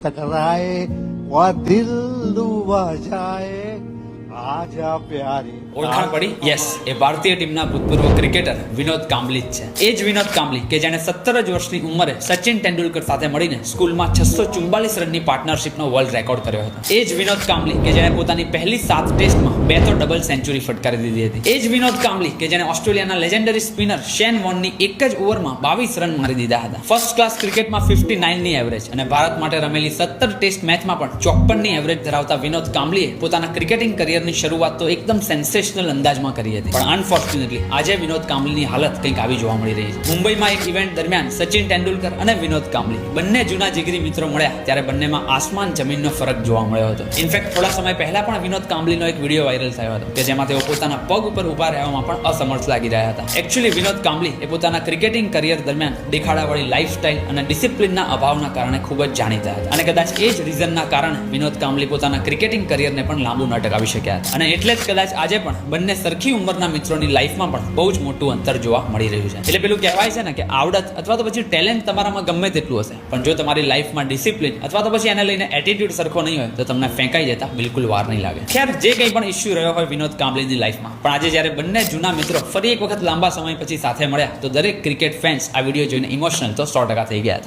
टकराए वह दिल डूबा जाए आजा प्यारे। ઓળખાણ પડી? યસ, એ ભારતીય ટીમના ભૂતપૂર્વ ક્રિકેટર વિનોદ કાંબલી જ છે. એ જ વિનોદ કાંબલી કે જેણે 17 જ વર્ષની ઉંમરે સચિન તેંડુલકર સાથે મળીને સ્કૂલમાં 644 રનની પાર્ટનરશિપનો વર્લ્ડ રેકોર્ડ કર્યો હતો. એ જ વિનોદ કાંબલી કે જેણે પોતાની પહેલી 7 ટેસ્ટમાં 2 તો ડબલ સેન્ચુરી ફટકારી દીધી હતી. એ જ વિનોદ કાંબલી કે જેણે ઓસ્ટ્રેલિયાના લેજેન્ડરી સ્પિનર શેન વોર્નની એક જ ઓવરમાં 22 રન મારી દીધા હતા. ફર્સ્ટ ક્લાસ ક્રિકેટમાં 59 ની એવરેજ અને ભારત માટે રમેલી 17 ટેસ્ટ મેચમાં પણ 54 ની એવરેજ ધરાવતા વિનોદ કાંબલીએ પોતાના ક્રિકેટિંગ કરિયરની શરૂઆત તો એકદમ સેન્સેશનલ અંદાજમાં કરી હતી. પણ અનફોર્ચ્યુનેટલી આજે વિનોદ કાંબલીની હાલત કંઈક આવી જોવા મળી રહી છે. મુંબઈમાં એક ઇવેન્ટ દરમિયાન સચિન તેંડુલકર અને વિનોદ કાંબલી બંને જૂના જીગરી મિત્રો મળ્યા ત્યારે બંનેમાં આસમાન જમીનનો ફરક જોવા મળ્યો હતો. ઇનફેક્ટ થોડા સમય પહેલા પણ વિનોદ કાંબલીનો એક વિડીયો વાયરલ થયો હતો કે જેમાં તેઓ પોતાના પગ ઉપર ઉભા રહેવામાં પણ અસમર્થ લાગી રહ્યા હતા. એકચ્યુઅલી વિનોદ કાંબલી એ પોતાના ક્રિકેટિંગ કરિયર દરમિયાન દેખાડાવાળી લાઇફસ્ટાઇલ અને ડિસિપ્લિનના અભાવના કારણે ખૂબ જ જાણીતા હતા. અને કદાચ એ જ રીઝનના કારણે વિનોદ કાંબલી પોતાના ક્રિકેટિંગ કરિયરને પણ લાંબુ ન ટકાવી શક્યા હતા. અને એટલે જ કદાચ આજે પણ બંને સરખી ઉંમરના મિત્રોની લાઈફમાં પણ બહુ જ મોટું અંતર જોવા મળી રહ્યું છે. એટલે પેલું કહેવાય છે ને કે આવડત અથવા તો પછી ટેલેન્ટ તમારામાં ગમે તેટલું હશે, પણ જો તમારી લાઈફમાં ડિસિપ્લિન અથવા તો પછી એને લઈને એટીટ્યુડ સરખો નહીં હોય તો તમને ફેંકાઈ જતા બિલકુલ વાર નહીં લાગે. ખેર, જે કંઈ પણ ઇસ્યુ રહ્યો હોય વિનોદ કાંબલીની લાઈફમાં, પણ આજે જ્યારે બંને જૂના મિત્રો ફરી એક વખત લાંબા સમય પછી સાથે મળ્યા તો દરેક ક્રિકેટ ફેન્સ આ વિડીયો જોઈને ઇમોશનલ તો 100% થઈ ગયા હતા.